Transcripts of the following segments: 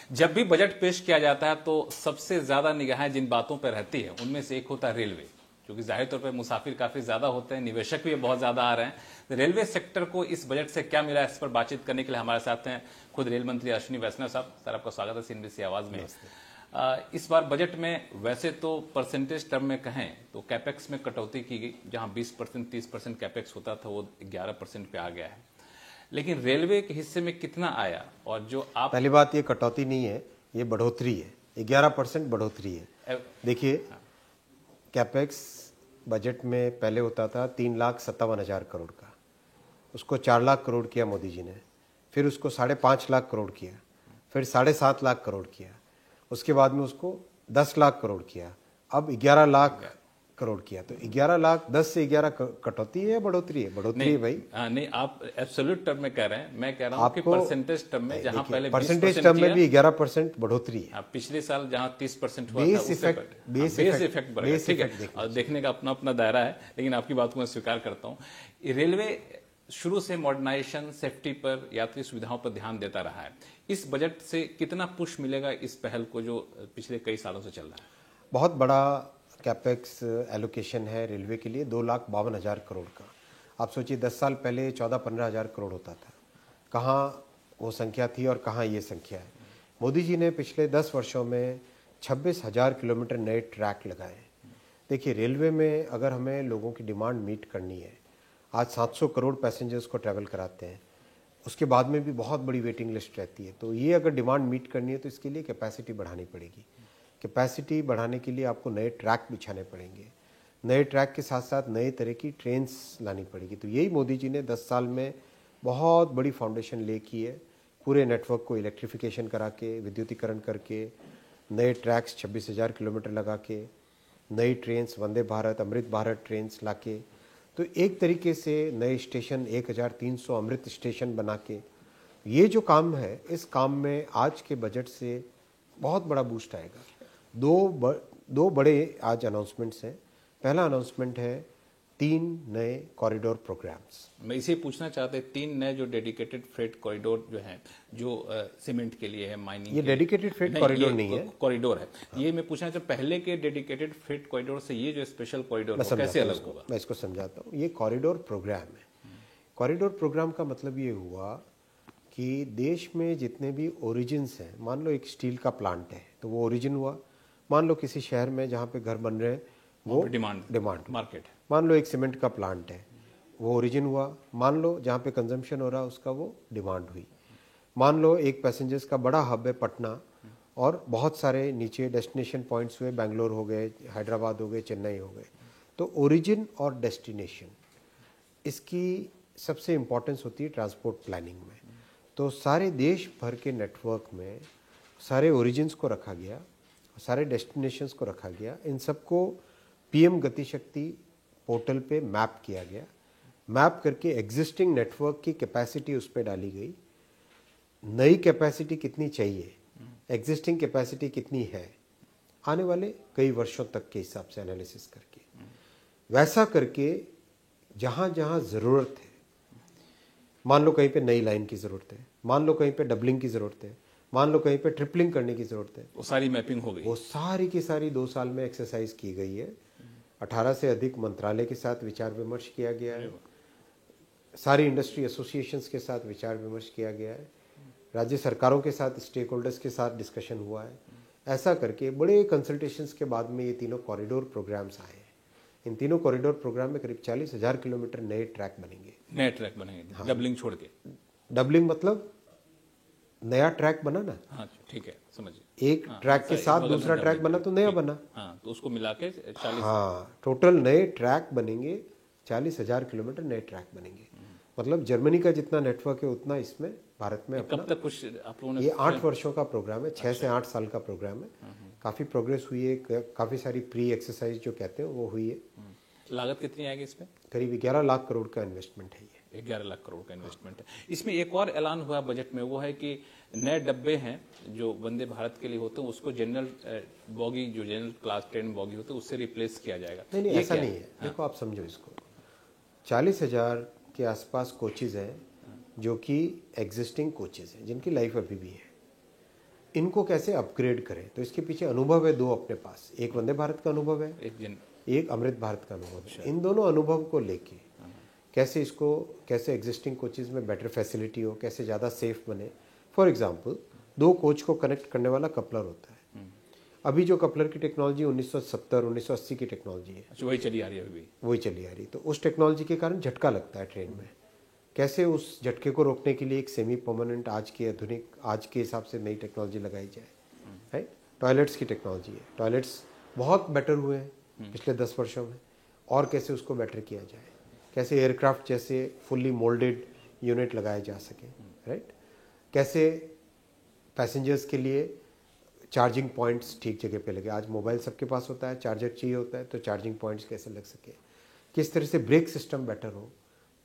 जब भी बजट पेश किया जाता है तो सबसे ज्यादा निगाहें जिन बातों पर रहती है उनमें से एक होता है रेलवे, क्योंकि जाहिर तौर पर मुसाफिर काफी ज्यादा होते हैं, निवेशक भी बहुत ज्यादा आ रहे हैं। तो रेलवे सेक्टर को इस बजट से क्या मिला, इस पर बातचीत करने के लिए हमारे साथ हैं खुद रेल मंत्री अश्विनी वैष्णव साहब। सर, आपका स्वागत है सीएनबीसी आवाज में। इस बार बजट में वैसे तो परसेंटेज टर्म में कहें तो कैपेक्स में कटौती की गई, जहां 20% 30% कैपेक्स होता था वो 11% पे आ गया है, लेकिन रेलवे के हिस्से में कितना आया? और जो आप पहली बात, ये कटौती नहीं है, ये बढ़ोतरी है, 11% बढ़ोतरी है। देखिए, कैपेक्स बजट में पहले होता था 3,57,000 करोड़ का, उसको 4 लाख करोड़ किया मोदी जी ने, फिर उसको 5.5 लाख करोड़ किया, फिर 7.5 लाख करोड़ किया, उसके बाद में उसको 10 लाख करोड़ किया, अब 11 लाख करोड़ किया। तो 11 लाख 10 से 11 कटौती है या बढ़ोतरी है? बढ़ोतरी है भाई। नहीं, आप एब्सोल्यूट टर्म में कह रहे हैं, मैं कह रहा हूं कि परसेंटेज टर्म में जहां पहले परसेंटेज टर्म में भी 11% बढ़ोतरी है। पिछले साल जहां 30% हुआ था, बेस इफेक्ट बढ़ेगा, ठीक है, और देखने का अपना अपना दायरा है, लेकिन आपकी बात को मैं स्वीकार करता हूं। रेलवे शुरू से मॉडर्नाइजेशन, सेफ्टी पर, यात्री सुविधाओं पर ध्यान देता रहा है। इस बजट से कितना पुश मिलेगा इस पहल को जो पिछले कई सालों से चल रहा है? बहुत बड़ा कैपेक्स एलोकेशन है रेलवे के लिए, 2,52,000 करोड़ का। आप सोचिए 10 साल पहले 14-15 हज़ार करोड़ होता था, कहाँ वो संख्या थी और कहाँ ये संख्या है। मोदी जी ने पिछले 10 वर्षों में 26,000 किलोमीटर नए ट्रैक लगाए। देखिए, रेलवे में अगर हमें लोगों की डिमांड मीट करनी है, आज 700 करोड़ पैसेंजर्स को ट्रैवल कराते हैं, उसके बाद में भी बहुत बड़ी वेटिंग लिस्ट रहती है। तो ये अगर डिमांड मीट करनी है तो इसके लिए कैपेसिटी बढ़ानी पड़ेगी। कैपेसिटी बढ़ाने के लिए आपको नए ट्रैक बिछाने पड़ेंगे, नए ट्रैक के साथ साथ नए तरह की ट्रेन्स लानी पड़ेगी। तो यही मोदी जी ने 10 साल में बहुत बड़ी फाउंडेशन ले की है, पूरे नेटवर्क को इलेक्ट्रिफिकेशन करा के, विद्युतीकरण करके, नए ट्रैक्स 26,000 किलोमीटर लगा के, नई ट्रेन्स, वंदे भारत, अमृत भारत ट्रेन्स ला के, तो एक तरीके से नए स्टेशन 1,300 अमृत स्टेशन बना के, ये जो काम है, इस काम में आज के बजट से बहुत बड़ा बूस्ट आएगा। दो बड़े आज अनाउंसमेंट्स हैं। पहला अनाउंसमेंट है 3 नए कॉरिडोर प्रोग्राम्स। मैं इसे पूछना चाहते, 3 नए जो डेडिकेटेड फ्रेट कॉरिडोर जो हैं, जो सीमेंट के लिए है, माइनिंग, ये डेडिकेटेड फ्रेट कॉरिडोर नहीं है, कॉरिडोर है। ये मैं पूछना चाहता, पहले के डेडिकेटेड फ्रेट कॉरिडोर से ये जो स्पेशल कॉरिडोर कैसे अलग होगा? मैं इसको समझाता हूँ। ये कॉरिडोर प्रोग्राम है। कॉरिडोर प्रोग्राम का मतलब ये हुआ कि देश में जितने भी ओरिजिन्स हैं, मान लो एक स्टील का प्लांट है तो वो ओरिजिन हुआ, मान लो किसी शहर में जहाँ पे घर बन रहे हैं वो डिमांड मार्केट, मान लो एक सीमेंट का प्लांट है वो ओरिजिन हुआ, मान लो जहाँ पे कंजम्पशन हो रहा है उसका वो डिमांड हुई, मान लो एक पैसेंजर्स का बड़ा हब है पटना और बहुत सारे नीचे डेस्टिनेशन पॉइंट्स हुए, बेंगलोर हो गए, हैदराबाद हो गए, चेन्नई हो गए। तो ओरिजिन और डेस्टिनेशन, इसकी सबसे इम्पोर्टेंस होती है ट्रांसपोर्ट प्लानिंग में। तो सारे देश भर के नेटवर्क में सारे ओरिजिन्स को रखा गया, सारे डेस्टिनेशंस को रखा गया, इन सबको पीएम गति शक्ति पोर्टल पे मैप किया गया। मैप करके एग्जिस्टिंग नेटवर्क की कैपेसिटी उस पर डाली गई, नई कैपेसिटी कितनी चाहिए, एग्जिस्टिंग कैपेसिटी कितनी है, आने वाले कई वर्षों तक के हिसाब से एनालिसिस करके, वैसा करके जहाँ जहाँ ज़रूरत है, मान लो कहीं पे नई लाइन की ज़रूरत है, मान लो कहीं पे डबलिंग की ज़रूरत है, मान लो कहीं पे ट्रिपलिंग करने की ज़रूरत है, वो सारी मैपिंग हो गई, वो सारी की सारी 2 साल में एक्सरसाइज की गई है। 18 से अधिक मंत्रालय के साथ विचार विमर्श किया गया है, सारी इंडस्ट्री एसोसिएशंस के साथ विचार विमर्श किया गया है, राज्य सरकारों के साथ, स्टेक होल्डर्स के साथ डिस्कशन हुआ है। ऐसा करके बड़े कंसल्टेशंस के बाद में ये तीनों कॉरिडोर प्रोग्राम्स आए हैं। इन तीनों कॉरिडोर प्रोग्राम में करीब 40,000 किलोमीटर नए ट्रैक बनेंगे। नए ट्रैक बनेंगे, हाँ। डबलिंग छोड़ के। डबलिंग मतलब नया ट्रैक बना ना, हाँ ठीक है, समझिए। एक ट्रैक के साथ दूसरा ट्रैक बना तो नया बना, हाँ, तो उसको मिला के 40, हाँ, टोटल नए ट्रैक बनेंगे, 40,000 किलोमीटर नए ट्रैक बनेंगे। मतलब जर्मनी का जितना नेटवर्क है उतना इसमें भारत में अपना। कब तक कुछ आप लोगों ने? ये 8 वर्षों का प्रोग्राम है, 6 से 8 साल का प्रोग्राम है। काफ़ी प्रोग्रेस हुई है, काफ़ी सारी प्री एक्सरसाइज जो कहते हैं वो हुई है। लागत कितनी आएगी इसमें? करीब 11 लाख करोड़ का इन्वेस्टमेंट है ये। 11 लाख करोड़ का इन्वेस्टमेंट है। इसमें एक और ऐलान हुआ बजट में, वो है कि नए डब्बे हैं जो वंदे भारत के लिए होते हैं, उसको जनरल बॉगी, जो जनरल क्लास ट्रेन बॉगी होते हैं, उससे रिप्लेस किया जाएगा। नहीं, ऐसा नहीं है। देखो, आप समझो इसको, 40,000 के आसपास कोचेज हैं जो कि एग्जिस्टिंग कोचेज हैं जिनकी लाइफ अभी भी है। इनको कैसे अपग्रेड करें, तो इसके पीछे अनुभव है दो अपने पास, एक वंदे भारत का अनुभव है, एक अमृत भारत का अनुभव है। इन दोनों अनुभव को लेके कैसे इसको, कैसे एग्जिस्टिंग कोचेज में बेटर फैसिलिटी हो, कैसे ज़्यादा सेफ बने। फॉर एग्जांपल, दो कोच को कनेक्ट करने वाला कपलर होता है। अभी जो कपलर की टेक्नोलॉजी 1970-1980 की टेक्नोलॉजी है, वही चली आ रही है अभी, वही चली आ रही। तो उस टेक्नोलॉजी के कारण झटका लगता है ट्रेन में, कैसे उस झटके को रोकने के लिए एक सेमी परमानेंट, आज के आधुनिक, आज के हिसाब से नई टेक्नोलॉजी लगाई जाए। राइट, टॉयलेट्स की टेक्नोलॉजी है, टॉयलेट्स बहुत बेटर हुए हैं पिछले 10 वर्षों में, और कैसे उसको बेटर किया जाए, कैसे एयरक्राफ्ट जैसे फुल्ली मोल्डेड यूनिट लगाए जा सके। राइट, कैसे पैसेंजर्स के लिए चार्जिंग पॉइंट्स ठीक जगह पे लगे। आज मोबाइल सबके पास होता है, चार्जर चाहिए होता है, तो चार्जिंग पॉइंट्स कैसे लग सके, किस तरह से ब्रेक सिस्टम बेटर हो।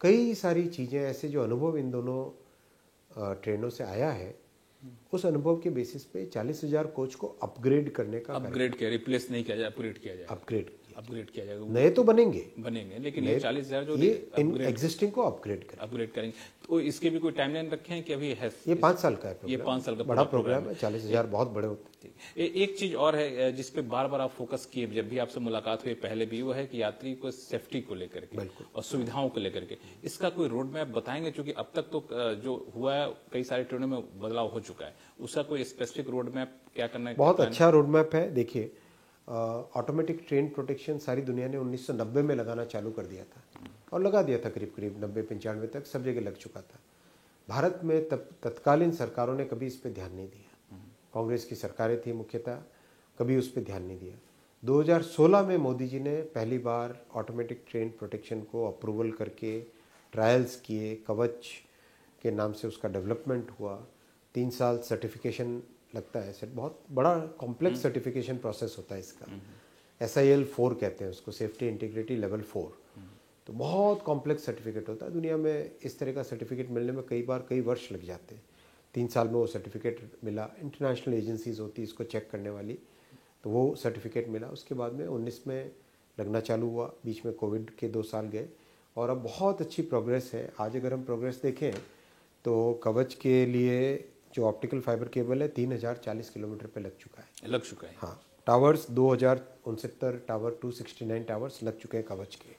कई सारी चीज़ें ऐसे जो अनुभव इन दोनों ट्रेनों से आया है, उस अनुभव के बेसिस पे 40,000 कोच को अपग्रेड करने का, अपग्रेड किया, रिप्लेस नहीं किया जाए, अपग्रेड किया जाए, अपग्रेड किया जाएगा। नए तो बनेंगे, लेकिन ये 40,000 जो ये इन एग्जिस्टिंग को अपग्रेड करेंगे। तो इसके भी कोई टाइमलाइन रखे हैं कि अभी है? ये 5 साल का है, ये 5 साल का बड़ा प्रोग्राम है। 40,000 बहुत बड़े होते हैं। एक चीज और है जिस पे बार बार आप फोकस किए, जब भी आपसे मुलाकात हुई पहले भी, वो है कि यात्री को सेफ्टी को लेकर के और सुविधाओं को लेकर के इसका कोई रोड मैप बताएंगे? क्योंकि अब तक तो जो हुआ है, कई सारी ट्रेनों में बदलाव हो चुका है, उसका कोई स्पेसिफिक रोड मैप क्या करना है? बहुत अच्छा रोड मैप है। देखिए, ऑटोमेटिक ट्रेन प्रोटेक्शन सारी दुनिया ने 1990 में लगाना चालू कर दिया था, और लगा दिया था करीब करीब 90-95 तक सब जगह लग चुका था। भारत में तत्कालीन सरकारों ने कभी इस पे ध्यान नहीं दिया, कांग्रेस की सरकारें थी मुख्यतः, कभी उस पे ध्यान नहीं दिया। 2016 में मोदी जी ने पहली बार ऑटोमेटिक ट्रेन प्रोटेक्शन को अप्रूवल करके ट्रायल्स किए, कवच के नाम से उसका डेवलपमेंट हुआ। 3 साल सर्टिफिकेशन लगता है, सर बहुत बड़ा कॉम्प्लेक्स सर्टिफिकेशन प्रोसेस होता है इसका। SIL 4 कहते हैं उसको, सेफ्टी इंटीग्रिटी लेवल 4। तो बहुत कॉम्प्लेक्स सर्टिफिकेट होता है। दुनिया में इस तरह का सर्टिफिकेट मिलने में कई बार कई वर्ष लग जाते हैं। 3 साल में वो सर्टिफिकेट मिला। इंटरनेशनल एजेंसीज होती है इसको चेक करने वाली, तो वो सर्टिफिकेट मिला। उसके बाद में 19 में लगना चालू हुआ, बीच में कोविड के 2 साल गए, और अब बहुत अच्छी प्रोग्रेस है। आज अगर हम प्रोग्रेस देखें तो कवच के लिए जो ऑप्टिकल फाइबर केबल है 3040 किलोमीटर पे लग चुका है। हाँ, टावर्स 2069 टावर, 269 टावर्स लग चुके हैं कवच के।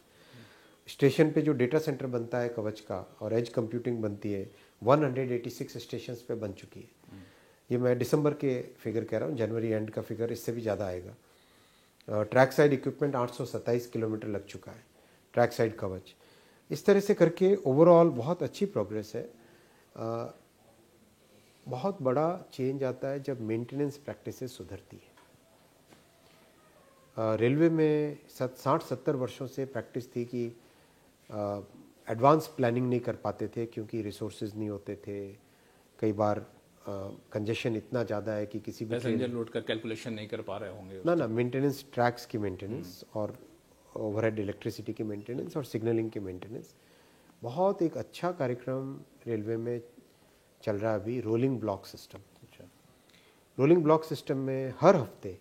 स्टेशन पे जो डेटा सेंटर बनता है कवच का, और एज कंप्यूटिंग बनती है, 186 स्टेशंस पे बन चुकी है। ये मैं दिसंबर के फिगर कह रहा हूँ, जनवरी एंड का फिगर इससे भी ज़्यादा आएगा। ट्रैक साइड इक्विपमेंट 827 किलोमीटर लग चुका है, ट्रैक साइड कवच। इस तरह से करके ओवरऑल बहुत अच्छी प्रोग्रेस है। बहुत बड़ा चेंज आता है जब मेंटेनेंस प्रैक्टिसेस सुधरती है। रेलवे में 60-70 वर्षों से प्रैक्टिस थी कि एडवांस प्लानिंग नहीं कर पाते थे, क्योंकि रिसोर्सेज नहीं होते थे। कई बार कंजेशन इतना ज़्यादा है कि किसी भी पैसेंजर लोड का कैलकुलेशन नहीं कर पा रहे होंगे। ना मेंटेनेंस, ट्रैक्स की मेंटेनेंस और ओवरहेड इलेक्ट्रिसिटी की मेंटेनेंस और सिग्नलिंग की मेंटेनेंस। बहुत एक अच्छा कार्यक्रम रेलवे में चल रहा है अभी, rolling block system. Rolling block system में हर हफ्ते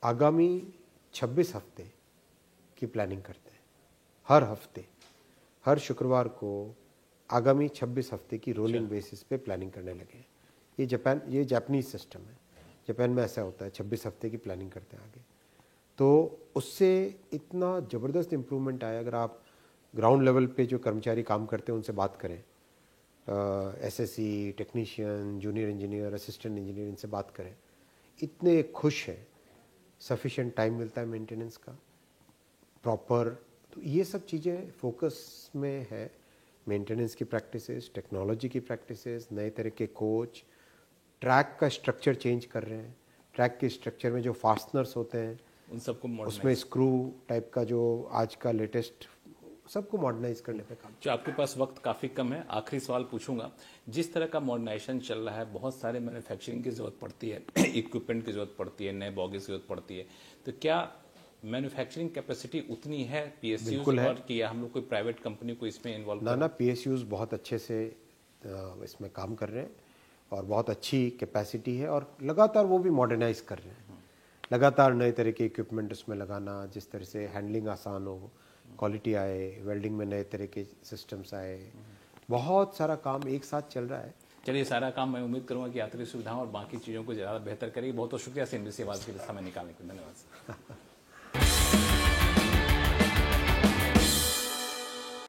आगामी 26 हफ्ते की प्लानिंग करते हैं। हर हफ्ते, हर शुक्रवार को आगामी 26 हफ्ते की रोलिंग बेसिस पे प्लानिंग करने लगे हैं। ये जापानीज सिस्टम है। जापान में ऐसा होता है, 26 हफ्ते की प्लानिंग करते हैं आगे। तो उससे इतना ज़बरदस्त इम्प्रूवमेंट आया। अगर आप ग्राउंड लेवल पे जो कर्मचारी काम करते हैं उनसे बात करें, SSC technician, junior engineer, assistant engineer, इनसे बात करें, इतने खुश हैं। सफिशिएंट टाइम मिलता है मेंटेनेंस का प्रॉपर। तो ये सब चीज़ें फोकस में है। मेंटेनेंस की प्रैक्टिसेस, टेक्नोलॉजी की प्रैक्टिसेस, नए तरह के कोच, ट्रैक का स्ट्रक्चर चेंज कर रहे हैं। ट्रैक के स्ट्रक्चर में जो फास्टनर्स होते हैं उन सबको, उसमें स्क्रू टाइप का जो आज का लेटेस्ट, सबको मॉडर्नाइज करने पे काम। जो आपके पास वक्त काफ़ी कम है, आखिरी सवाल पूछूंगा। जिस तरह का मॉडर्नाइजेशन चल रहा है, बहुत सारे मैन्युफैक्चरिंग की जरूरत पड़ती है, इक्विपमेंट की जरूरत पड़ती है, नए बॉगीज की जरूरत पड़ती है, तो क्या मैन्युफैक्चरिंग कैपेसिटी उतनी है PSUs और कि हम लोग कोई प्राइवेट कंपनी को इसमें इन्वॉल्व? ना PSUs बहुत अच्छे से इसमें काम कर रहे हैं और बहुत अच्छी कैपेसिटी है, और लगातार वो भी मॉडर्नाइज कर रहे हैं। लगातार नए तरह के इक्विपमेंट उसमें लगाना, जिस तरह से हैंडलिंग आसान हो, क्वालिटी आए, वेल्डिंग में नए तरह के सिस्टम्स आए, बहुत सारा काम एक साथ चल रहा है। चलिए, सारा काम मैं उम्मीद करूंगा कि यात्री सुविधाओं और बाकी चीज़ों को ज़्यादा बेहतर करेगी। बहुत बहुत शुक्रिया CNBC आवाज़ के लिए समय निकालने के लिए। धन्यवाद।